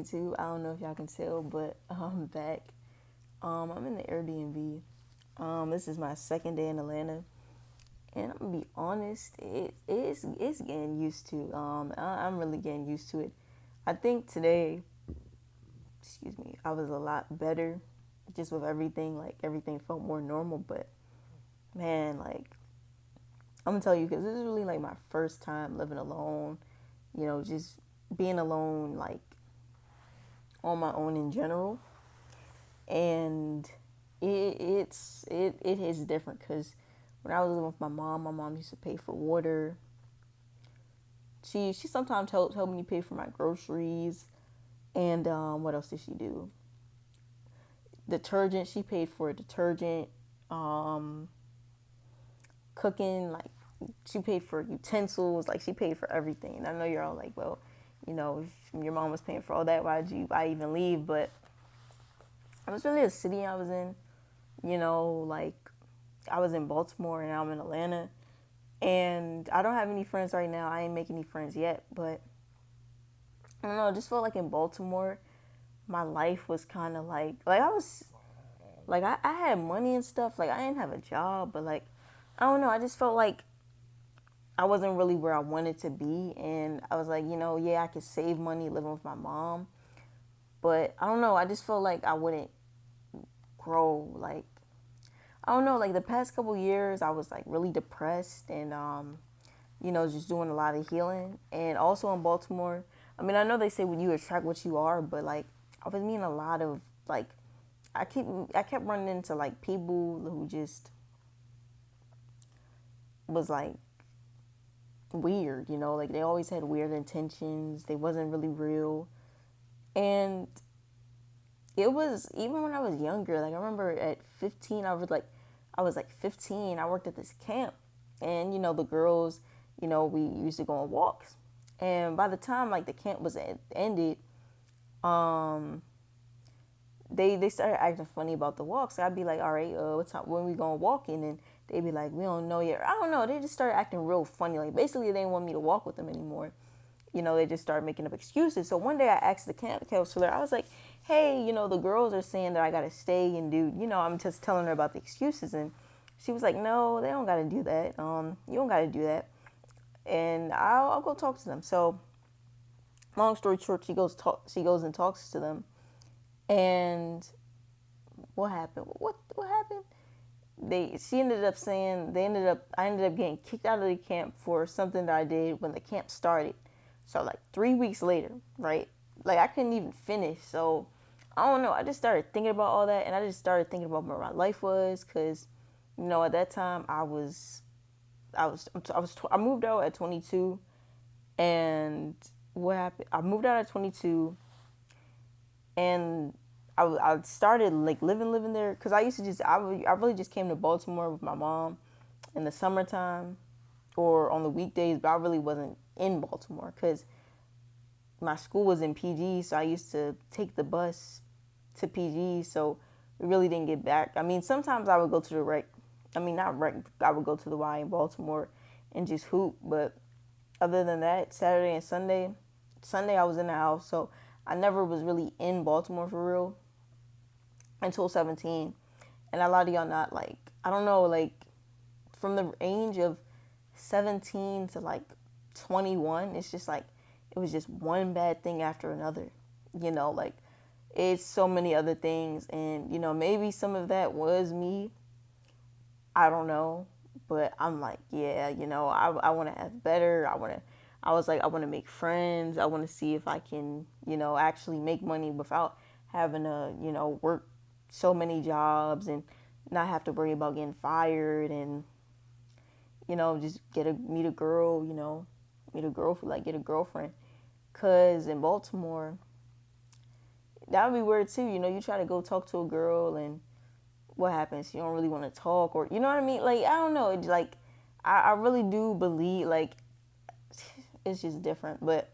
YouTube. I don't know if y'all can tell, but I'm back. I'm in the Airbnb. This is my second day in Atlanta, and I'm gonna be honest, it's getting used to. I'm really getting used to it. I think today, excuse me, I was a lot better, just with everything. Like everything felt more normal. But man, like I'm gonna tell you, because this is really like my first time living alone. Just being alone, like on my own in general, and it is different because when I was living with my mom used to pay for water. She sometimes helped me pay for my groceries, and what else did she do? Detergent. She paid for detergent. Um, Cooking, like she paid for utensils. Like she paid for everything. And I know you're all like, well, if your mom was paying for all that, why even leave? But it was really a city I was in. Like I was in Baltimore and now I'm in Atlanta. And I don't have any friends right now. I ain't making any friends yet. But I don't know. I just felt like in Baltimore, my life was kind of like I was, like I had money and stuff. Like I didn't have a job, but like, I don't know. I just felt like I wasn't really where I wanted to be. And I was like, yeah, I could save money living with my mom. But I don't know. I just felt like I wouldn't grow. Like, I don't know, like the past couple years, I was like really depressed and, just doing a lot of healing. And also in Baltimore, I mean, I know they say when you attract what you are, but like I was meeting a lot of like, I kept running into like people who just was like weird, like they always had weird intentions. They wasn't really real. And it was even when I was younger. Like I remember at 15, I was like 15. I worked at this camp, and the girls, we used to go on walks. And by the time like the camp was ended, um, they started acting funny about the walks. So I'd be like, all right, what time when we going walking? And they'd be like, we don't know yet. I don't know. They just started acting real funny. Like basically, they didn't want me to walk with them anymore. They just started making up excuses. So one day I asked the camp counselor, I was like, hey, the girls are saying that I got to stay and do, I'm just telling her about the excuses. And she was like, no, they don't got to do that. You don't got to do that. And I'll go talk to them. So long story short, she goes and talks to them. And what happened? What happened? She ended up saying I ended up getting kicked out of the camp for something that I did when the camp started. So like 3 weeks later, right? Like I couldn't even finish. So I don't know. I just started thinking about all that, and I just started thinking about where my life was, because at that time I moved out at 22, and what happened? I moved out at 22, and I started like living there because I used to I really just came to Baltimore with my mom in the summertime or on the weekdays, but I really wasn't in Baltimore because my school was in PG, so I used to take the bus to PG, so we really didn't get back. I mean, sometimes I would go to the rec. I mean, not rec. I would go to the Y in Baltimore and just hoop. But other than that, Saturday and Sunday I was in the house, so I never was really in Baltimore for real until 17. And a lot of y'all not like, I don't know, like from the range of 17 to like 21, it's just like it was just one bad thing after another. Like it's so many other things, and maybe some of that was me. I don't know, but I'm like, yeah, I want to have better. I was like, I want to make friends. I want to see if I can, actually make money without having to, work so many jobs and not have to worry about getting fired, and just meet a girl, meet a girl, like get a girlfriend. Cause in Baltimore, that would be weird too. You try to go talk to a girl, and what happens? You don't really want to talk, or you know what I mean? Like I don't know. It's like I really do believe like it's just different. But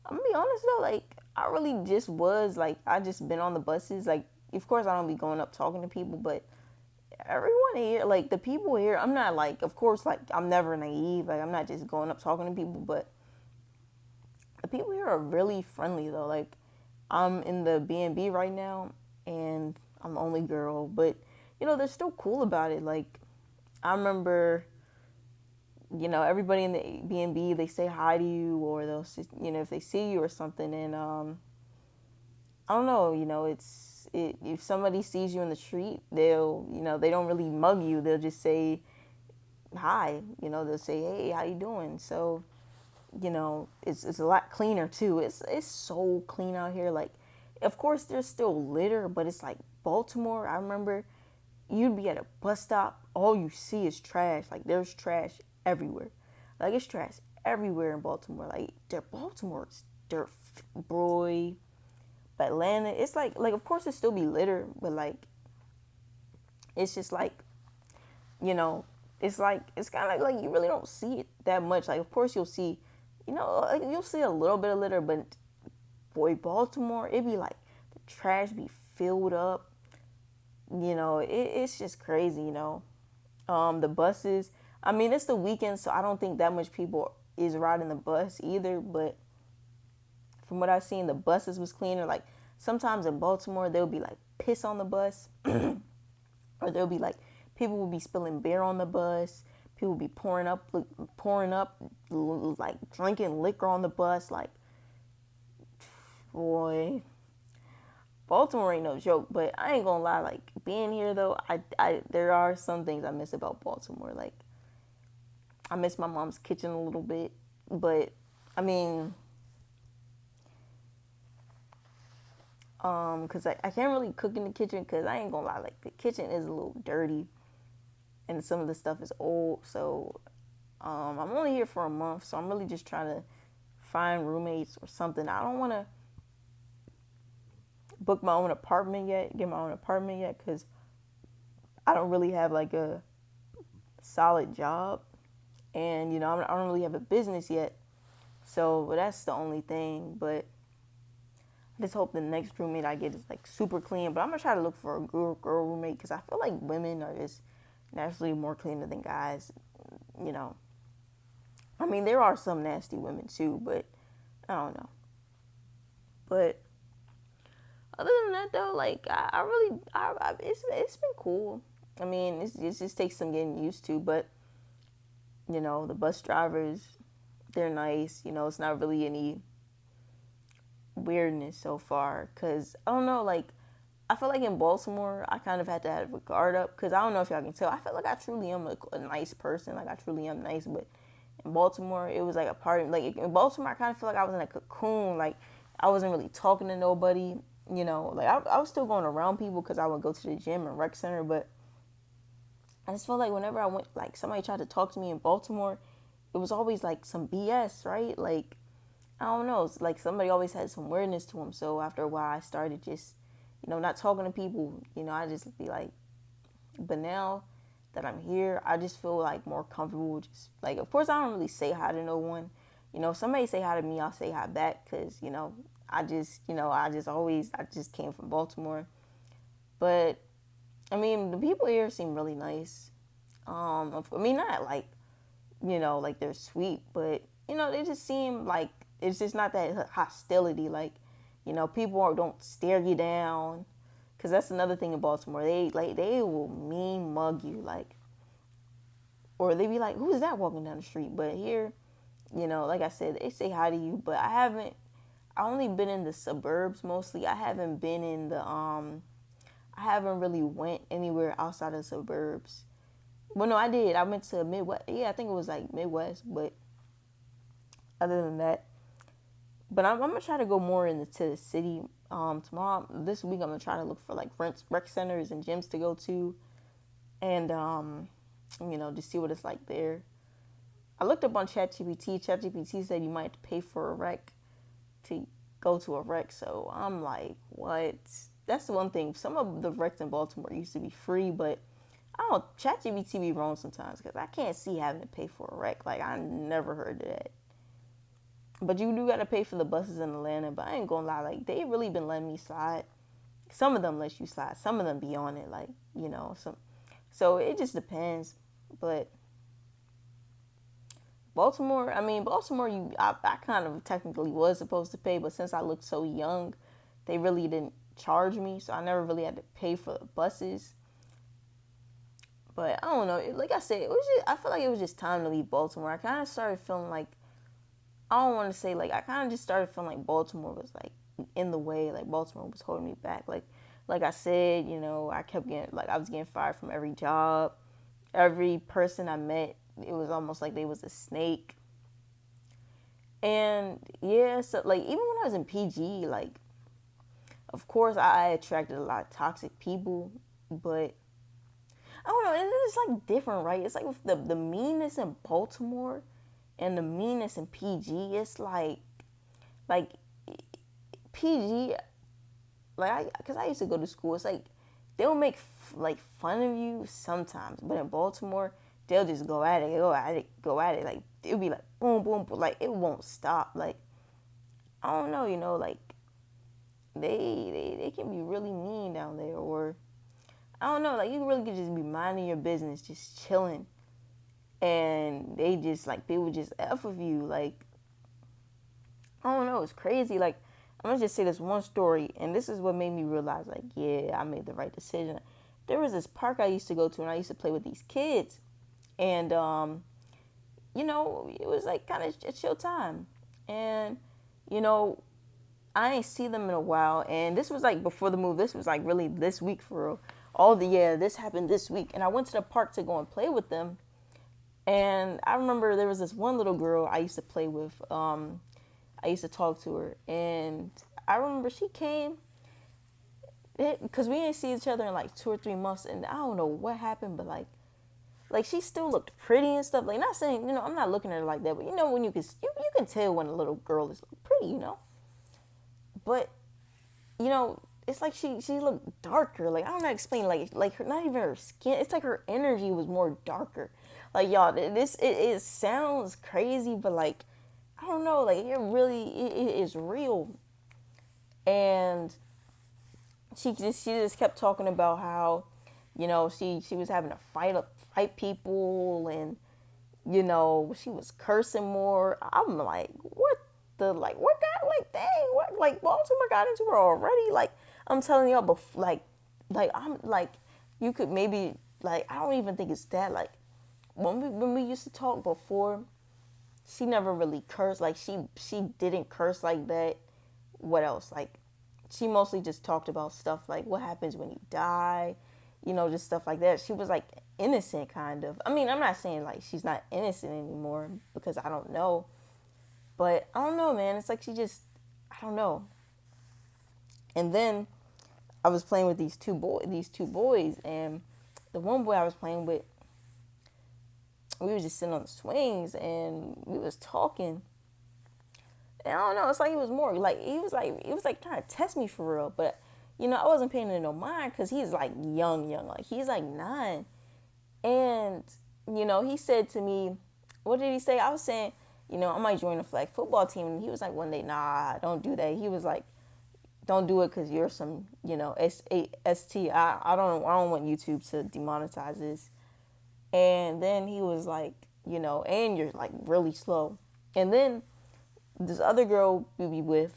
I'm gonna be honest though, like I really just was like I just been on the buses. Like of course I don't be going up talking to people, but everyone here, like the people here, I'm not like, of course, like I'm never naive. Like I'm not just going up talking to people, but the people here are really friendly though. Like I'm in the B&B right now, and I'm the only girl, but they're still cool about it. Like, I remember, everybody in the B&B, they say hi to you, or they'll, if they see you or something, and I don't know, if somebody sees you in the street, they'll, they don't really mug you. They'll just say hi. They'll say, hey, how you doing? So, it's a lot cleaner too. It's so clean out here. Like, of course, there's still litter, but it's like Baltimore. I remember you'd be at a bus stop, all you see is trash. Like, there's trash everywhere. Like, it's trash everywhere in Baltimore. Like, Baltimore's dirt, boy. But Atlanta, it's like of course it still be litter, but like it's just like you know, it's kind of like you really don't see it that much. Like, of course you'll see, like, you'll see a little bit of litter, but boy, Baltimore, it be like the trash be filled up. It's just crazy. The buses. I mean, it's the weekend, so I don't think that much people is riding the bus either. But from what I've seen, the buses was cleaner. Like, sometimes in Baltimore, there'll be like piss on the bus, or there'll be like people will be spilling beer on the bus. People will be pouring up, like drinking liquor on the bus. Like, boy, Baltimore ain't no joke. But I ain't gonna lie, like, being here though, I there are some things I miss about Baltimore. Like, I miss my mom's kitchen a little bit, but I mean, cause I can't really cook in the kitchen, cause I ain't gonna lie, like, the kitchen is a little dirty, and some of the stuff is old. So, I'm only here for a month, so I'm really just trying to find roommates or something. I don't want to book my own apartment yet, get my own apartment yet, cause I don't really have like a solid job, and I don't really have a business yet. So that's the only thing. But I just hope the next roommate I get is like super clean. But I'm gonna try to look for a girl roommate, because I feel like women are just naturally more cleaner than guys. You know, I mean, there are some nasty women too, but I don't know. But other than that, though, like, I really, it's been cool. I mean, it just takes some getting used to, but the bus drivers, they're nice. It's not really any weirdness so far, because I don't know, like, I feel like in Baltimore I kind of had to have a guard up, because I don't know if y'all can tell, I feel like I truly am a nice person, like, I truly am nice. But in Baltimore it was like a party. Like, in Baltimore I kind of feel like I was in a cocoon. Like, I wasn't really talking to nobody. Like, I was still going around people because I would go to the gym and rec center, but I just felt like whenever I went, like, somebody tried to talk to me in Baltimore, it was always like some BS, right? Like, I don't know. It's like somebody always had some weirdness to them. So after a while, I started just, not talking to people. I just be like, but now that I'm here, I just feel like more comfortable. Just like, of course, I don't really say hi to no one. If somebody say hi to me, I'll say hi back, because I just came from Baltimore. But I mean, the people here seem really nice. I mean, not like, like they're sweet, but they just seem like it's just not that hostility. Like, people don't stare you down, because that's another thing in Baltimore. They will mean mug you, like, or they be like, who's that walking down the street? But here, like I said, they say hi to you. But I only been in the suburbs mostly. I haven't been in the I haven't really went anywhere outside of the suburbs. Well, no, I did. I went to Midwest. Yeah, I think it was like Midwest. But other than that, but I'm gonna try to go more into the city. Tomorrow, this week, I'm gonna try to look for like rec centers and gyms to go to, and just see what it's like there. I looked up on ChatGPT. ChatGPT said you might have to pay for a rec to go to a rec. So I'm like, what? That's the one thing. Some of the recs in Baltimore used to be free, but I don't. ChatGPT be wrong sometimes, because I can't see having to pay for a rec. Like, I never heard of that. But you do gotta pay for the buses in Atlanta. But I ain't gonna lie, like, they really been letting me slide. Some of them let you slide. Some of them be on it, like, some. So it just depends. But Baltimore, I mean, Baltimore, I kind of technically was supposed to pay, but since I looked so young, they really didn't charge me, so I never really had to pay for the buses. But I don't know. Like I said, it was just, I feel like it was just time to leave Baltimore. I kind of started feeling like, I don't want to say like, I kind of just started feeling like Baltimore was like in the way, like Baltimore was holding me back. Like I said, I kept getting, like I was getting fired from every job. Every person I met, it was almost like they was a snake. And yeah, so like even when I was in PG, like of course I attracted a lot of toxic people, but I don't know, it's like different, right? It's like with the meanness in Baltimore and the meanness in PG, it's like PG, like because I used to go to school, it's like they'll make like fun of you sometimes, but in Baltimore they'll just go at it, go at it, go at it. Like it'll be like boom, boom, boom, like it won't stop. Like I don't know, like they can be really mean down there, or I don't know, like you really could just be minding your business, just chilling, and they just like they would just f with you. Like I don't know, it's crazy. Like I'm gonna just say this one story, and this is what made me realize, like, yeah, I made the right decision. There was this park I used to go to, and I used to play with these kids, and it was like kind of a chill time, and you know, I ain't see them in a while, and this was like before the move. This was like really this week for real. This happened this week, and I went to the park to go and play with them, and I remember there was this one little girl I used to play with. I used to talk to her, and I remember she came because we didn't see each other in like 2 or 3 months, and I don't know what happened, but like she still looked pretty and stuff. Like not saying I'm not looking at her like that, but when you can tell when a little girl is pretty. But it's like she looked darker. Like I don't know how to explain. Like her, not even her skin. It's like her energy was more darker. Like y'all, it sounds crazy, but like I don't know. Like it is real. And she just kept talking about how she was having to fight people, and she was cursing more. I'm like, what got, like, dang, what, like, Baltimore got into her already? Like, I'm telling y'all, I'm like, you could maybe, like, I don't even think it's that, like, when we used to talk before, she never really cursed. Like, she didn't curse like that. What else? Like, she mostly just talked about stuff like what happens when you die, just stuff like that. She was like innocent, kind of. I mean, I'm not saying like she's not innocent anymore because I don't know, but I don't know, man. It's like I don't know. And then I was playing with these two boys, and the one boy I was playing with, we were just sitting on the swings and we was talking. And I don't know, it's like he was more like he was like trying to test me for real, but I wasn't paying it no mind because he's like young, like he's like 9, and he said to me, what did he say? I was saying, I might join the flag football team, and he was like one day, nah, don't do that. He was like, don't do it because you're some, SAST. I don't want YouTube to demonetize this. And then he was like, and you're like really slow. And then this other girl we be with,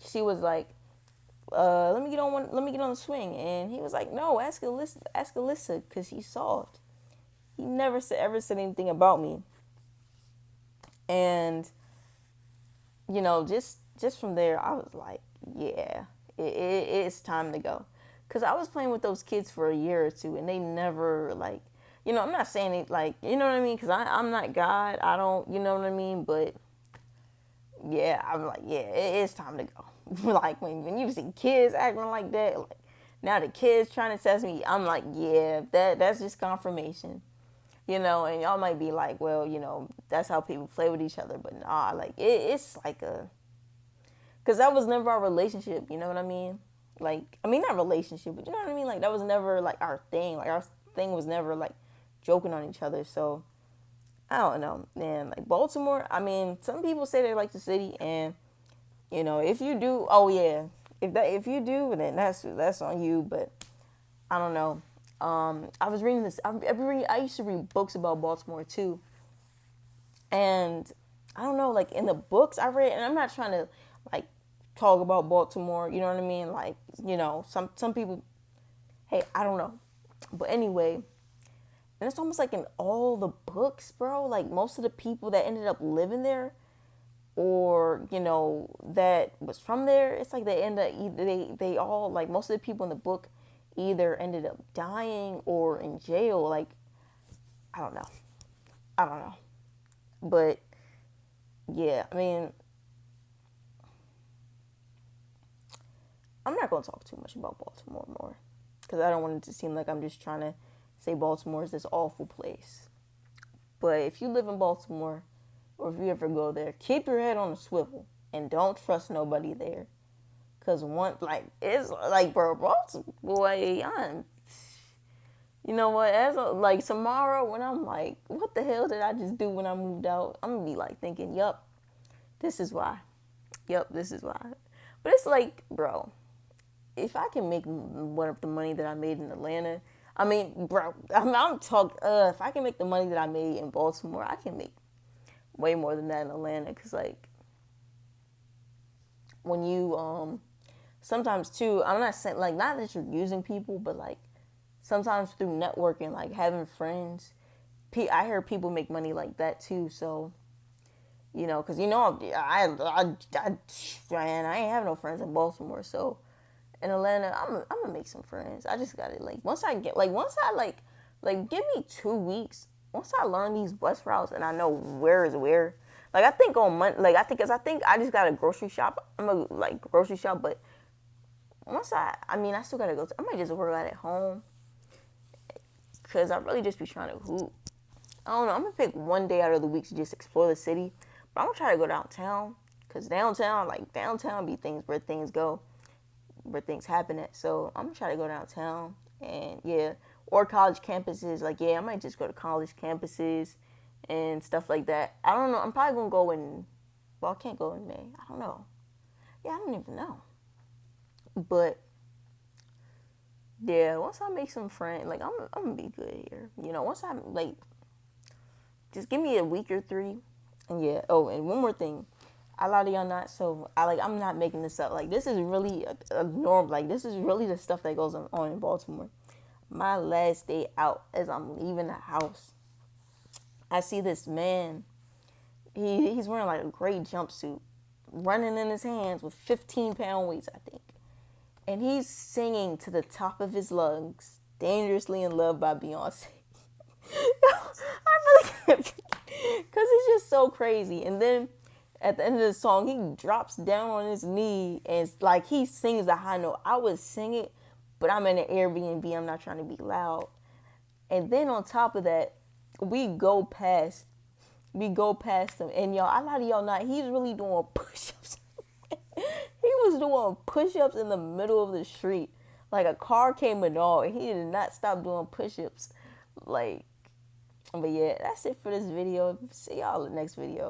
she was like, let me get on the swing. And he was like, no, ask Alyssa, because he's soft. He never ever said anything about me. And just from there, I was like, yeah, it's time to go. Because I was playing with those kids for a year or two, and they never, like, I'm not saying it, like, you know what I mean? Because I'm not God. I don't, you know what I mean? But, yeah, I'm like, yeah, it's time to go. Like, when you see kids acting like that, like, now the kids trying to test me, I'm like, yeah, that's just confirmation. And y'all might be like, well, that's how people play with each other. But nah, like, it's like because that was never our relationship, you know what I mean? Like, I mean, not relationship, but you know what I mean? Like, that was never, like, our thing. Like, our thing was never, like, joking on each other. So, I don't know, man. Like, Baltimore, I mean, some people say they like the city, and, if you do, oh, yeah. If you do, then that's on you, but I don't know. I was reading this. I used to read books about Baltimore too, and I don't know. Like in the books I read, and I'm not trying to like talk about Baltimore. You know what I mean? Like, some people. Hey, I don't know, but anyway, and it's almost like in all the books, bro. Like most of the people that ended up living there, or that was from there, it's like they end up either they all like most of the people in the book either ended up dying or in jail. Like I don't know, I don't know, but yeah, I mean, I'm not gonna talk too much about Baltimore more because I don't want it to seem like I'm just trying to say Baltimore is this awful place. But if you live in Baltimore, or if you ever go there, keep your head on a swivel and don't trust nobody there. Cause it's like, bro, boy, you know what? Like tomorrow, when I'm like, what the hell did I just do when I moved out? I'm gonna be like thinking, yup, this is why. Yup, this is why. But it's like, bro, if I can make one of the money that I made in Atlanta, I mean, bro, I'm talking. If I can make the money that I made in Baltimore, I can make way more than that in Atlanta. Cause like when you sometimes too, I'm not saying like not that you're using people, but like sometimes through networking, like having friends, I hear people make money like that too. So because man, I ain't have no friends in Baltimore, so in Atlanta, I'm gonna make some friends. I just got to like once I like give me 2 weeks. Once I learn these bus routes and I know where is where, like I think on Monday, like I think I just got a grocery shop. I'm a like grocery shop, but once I mean I still gotta go. I might just work out at home because I really just be trying to hoop. I don't know. I'm gonna pick one day out of the week to just explore the city, but I'm gonna try to go downtown because downtown be things where things go, where things happen at. So I'm gonna try to go downtown and yeah, or college campuses. Like yeah, I might just go to college campuses and stuff like that. I don't know. I'm probably gonna go in. Well, I can't go in May. I don't know. Yeah, I don't even know. But yeah, once I make some friends, like I'm gonna be good here. Once I like, just give me a week or three, and yeah. Oh, and one more thing, a lot of y'all not so. I'm not making this up. Like this is really a norm. Like this is really the stuff that goes on in Baltimore. My last day out, as I'm leaving the house, I see this man. He's wearing like a gray jumpsuit, running in his hands with 15-pound weights, I think. And he's singing to the top of his lungs, "Dangerously in Love" by Beyonce. I really can't, because it's just so crazy. And then at the end of the song, he drops down on his knee and like he sings a high note. I would sing it, but I'm in an Airbnb. I'm not trying to be loud. And then on top of that, we go past, him, and y'all, a lot of y'all not. He's really doing push-ups. He was doing push-ups in the middle of the street. Like a car came and all, and he did not stop doing push-ups. Like, but yeah, that's it for this video. See y'all in the next video.